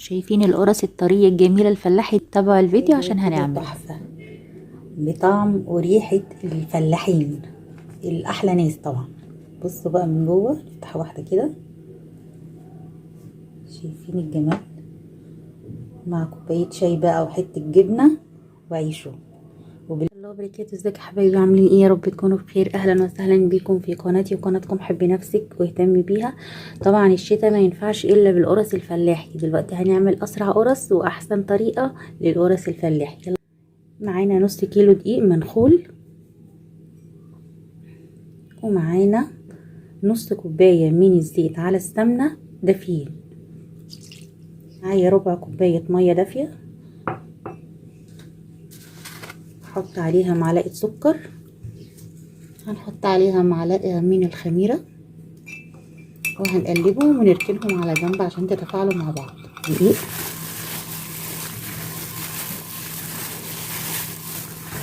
شايفين القرص الطرية الجميلة الفلاحي؟ تابعوا الفيديو عشان هنعمل تحفة بطعم وريحة الفلاحين الأحلى ناس طبعا. بصوا بقى من جوه، نفتح واحدة كده، شايفين الجمال، مع كوباية شاي بقى وحتة جبنة وعيشوا. الله وبركاته. ازيك يا حبايبي، عاملين ايه؟ يا رب تكونوا بخير. اهلا وسهلا بيكم في قناتي وقناتكم حبي نفسك واهتمي بيها. طبعا الشتاء ما ينفعش الا بالقرص الفلاحي. دلوقتي هنعمل اسرع قرص واحسن طريقه للقرص الفلاحي. يلا. معانا نص كيلو دقيق منخول، ومعانا نص كوبايه من الزيت على السمنه دافيين، معايا ربع كوبايه ميه دافيه، هحط عليها معلقه سكر، هنحط عليها معلقه من الخميره، وهنقلبهم ونركنهم على جنب عشان تتفاعلوا مع بعض. دقيق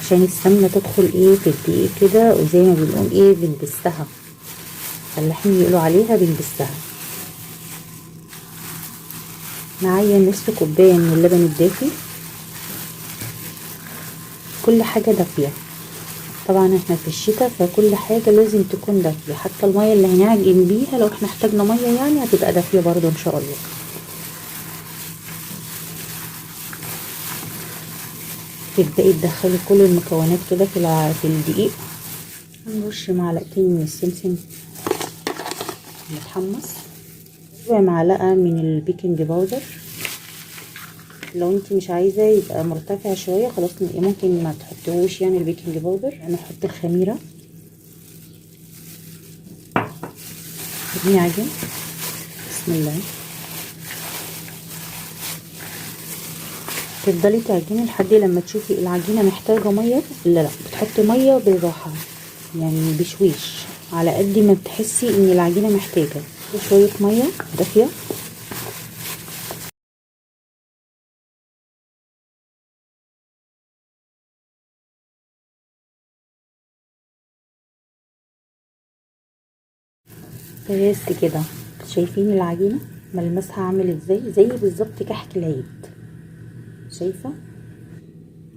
عشان السمنه تدخل ايه في الدقيق كده، وزي ما بنقول ايه بنبستها، فلاحين يقولوا عليها بنبستها. معايا نص كوبايه من اللبن الدافي، كل حاجه دافيه. طبعا احنا في الشتاء فكل حاجه لازم تكون دافيه، حتى الميه اللي هنعجن بيها لو احنا احتاجنا ميه يعني هتبقى دافيه برضو ان شاء الله. تبدأي تدخلي كل المكونات كده في الدقيق. هنرش معلقتين من السمسم متحمص، ومعلقه من البيكنج باودر. لو انت مش عايزه يبقى مرتفع شويه خلاص ممكن ما تحطيهوش يعني البيكنج باودر. انا احط الخميره، نعجن. بسم الله. تفضلي تعجني لحد لما تشوفي العجينه محتاجه ميه. لا بتحطي ميه بالراحه يعني بشويش، على قد ما بتحسي ان العجينه محتاجه شويه ميه دافيه. بس كده. شايفين العجينه ملمسها عامل ازاي؟ زي بالظبط كحك العيد. شايفه؟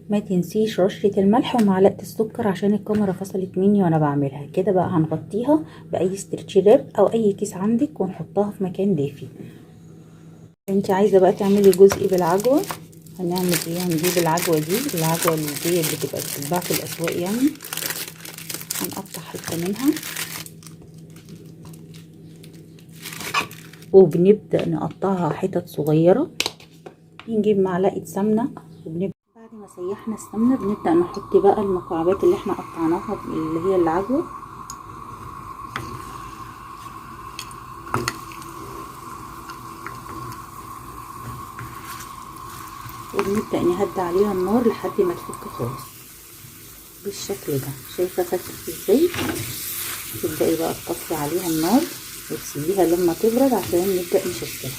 ما تنسيش رشة الملح ومعلقة السكر عشان الكاميرا فصلت مني وانا بعملها كده. بقى هنغطيها باي استرتش راب او اي كيس عندك ونحطها في مكان دافي. انت عايزه بقى تعملي جزء بالعجوه، هنعمل ايه؟ هنجيب العجوه دي، العجوه اللي بتبقى بتتباع في الاسواق يعني، هنقطع حته منها وبنبدا نقطعها حتت صغيره. نجيب معلقه سمنه وبنبدا بعد ما سيحنا السمنه بنبدا نحط بقى المكعبات اللي احنا قطعناها اللي هي العجوه. وبنبدأ نهدي عليها النار لحد ما تفك خالص بالشكل ده. شايفة فكت ازاي؟ تبدأي بقى تطفي عليها النار وتسيبيها لما تبرد عشان نبدأ نشكلها.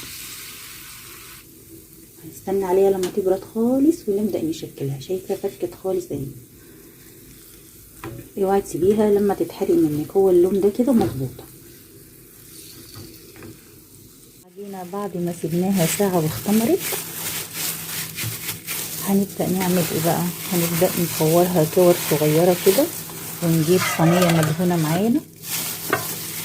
هنستنى عليها لما تبرد خالص ونبدأ نشكلها. شايفة فكت خالص اهي. اوعي تسيبيها لما تتحرق منك، هو اللون ده كده مظبوطة. عجينة بعد ما سيبناها ساعة واختمرت هنبدأ نعمل ايه بقى؟ هنبدأ نكورها كور صغيرة كده، ونجيب صينية مدهونة معانا.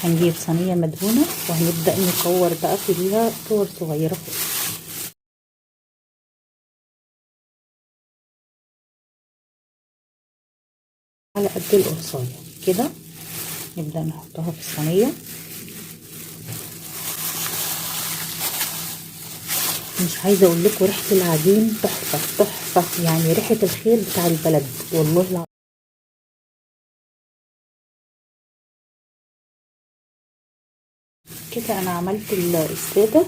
هنجيب صينية مدهونة وهنبدأ نكور بقى فيها كور صغيرة خالص على قد القرصاية كده. نبدأ نحطها في الصينية. مش عايزة اقول لكم ريحة العجين تحفة تحفة، يعني ريحة الخير بتاع البلد والله العظيم. كده انا عملت السادة.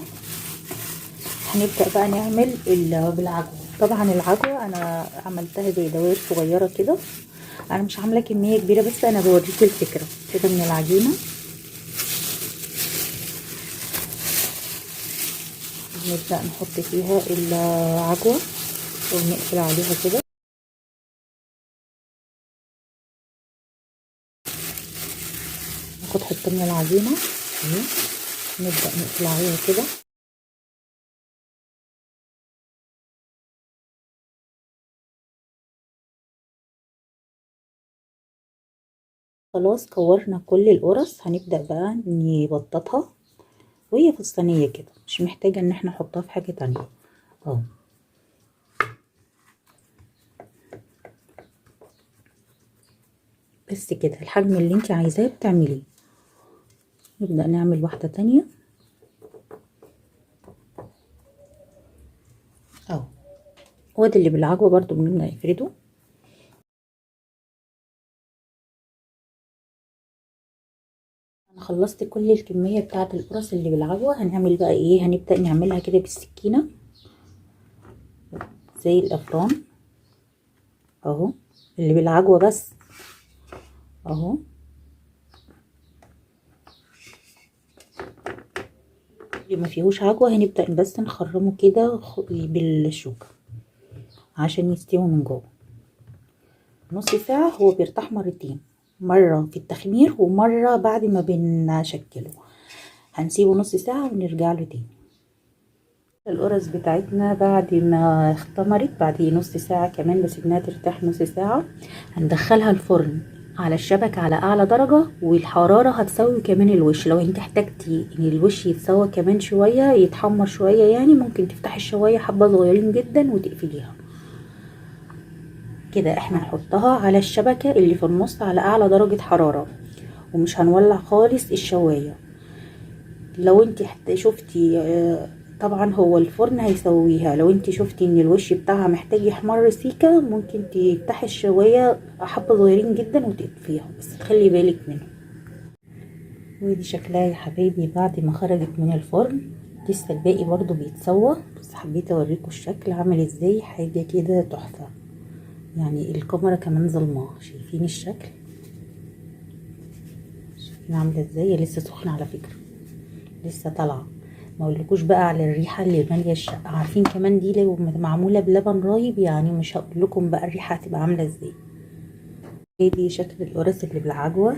هنبدأ بقى نعمل بالعجوة. طبعا العجوة انا عملتها زي دوائر صغيرة كده، انا مش عاملة كمية كبيرة بس انا بوريكي الفكرة كده من العجينة. نبدأ نحط فيها العجوة ونقفل عليها كده. ناخد حتة من العجينة اهي، نبدأ نقفل عليها كده. خلاص كورنا كل القرص، هنبدأ بقى نبططها وهي في الصينية كده، مش محتاجة ان احنا نحطها في حاجة تانية اهو. بس كده الحجم اللي انت عايزاه بتعمليه. نبدأ نعمل واحدة تانية اهو. وادي اللي بالعجوة برضو بنبدأ نفرده. انا خلصت كل الكمية بتاعة القرص اللي بالعجوة. هنعمل بقى ايه؟ هنبدأ نعملها كده بالسكينة زي الافران اهو، اللي بالعجوة بس اهو. اللي ما فيهوش عجوة هنبدأ بس نخرمه كده بالشوكة عشان يستوي من جوه. نص ساعة هو بيرتاح مرتين، مرة في التخمير ومرة بعد ما بنشكله. هنسيبه نص ساعة ونرجع له تاني. القرص بتاعتنا بعد ما اختمرت بعد نص ساعة كمان، بس انها ترتاح نص ساعة، هندخلها الفرن على الشبكة على اعلى درجة، والحرارة هتسوي كمان الوش. لو انت احتاجتي ان الوش يتسوى كمان شوية يتحمر شوية يعني، ممكن تفتحي الشواية حبة صغيرين جدا وتقفليها كده. احنا هنحطها على الشبكة اللي في النص على اعلى درجة حرارة، ومش هنولع خالص الشواية. لو انت شفتي طبعا هو الفرن هيسويها، لو انت شفتي ان الوش بتاعها محتاج يحمر سيكة ممكن تفتحي الشواية حبة صغيرين جدا وتطفيها، بس تخلي بالك منه. ودي شكلها يا حبايبي بعد ما خرجت من الفرن. لسه الباقي برضو بيتسوى، بس حبيت اوريكم الشكل عامل ازاي، حاجة كده تحفة يعني. الكاميرا كمان ظلماه، شايفين الشكل؟ شايفين عاملة ازاي؟ لسه سخنة على فكرة، لسه طالعة. ما اقولكوش بقى على الريحة اللي مالية الشقة. عارفين كمان دي لو معمولة بلبن رايب يعني، مش هقول لكم بقى الريحة هتبقى عاملة ازاي. دي شكل القرص اللي بالعجوة،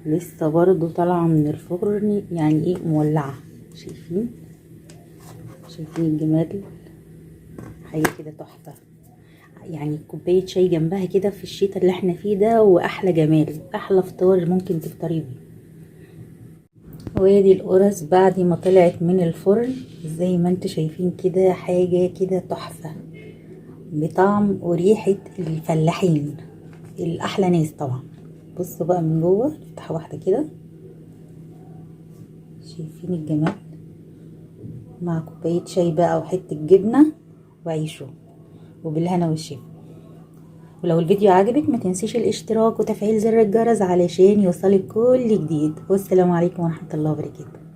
لسه برضو طالعة من الفرن يعني ايه، مولعة. شايفين؟ شايفين الجمال؟ حاجة كده تحفة يعني. كوباية شاي جنبها كده في الشتاء اللي احنا فيه ده، واحلى جمال، احلى فطار ممكن تفطري بيه. وادي القرص بعد ما طلعت من الفرن زي ما انتوا شايفين كده، حاجة كده تحفة بطعم وريحة الفلاحين الأحلى ناس طبعا. بصوا بقى من جوه، نفتح واحدة كده، شايفين الجمال؟ مع كوباية شاي بقى وحتة جبنة وعيشوا وبالهنا والشفا. ولو الفيديو عجبك ما تنسيش الاشتراك وتفعيل زر الجرس علشان يوصلك كل جديد. والسلام عليكم ورحمة الله وبركاته.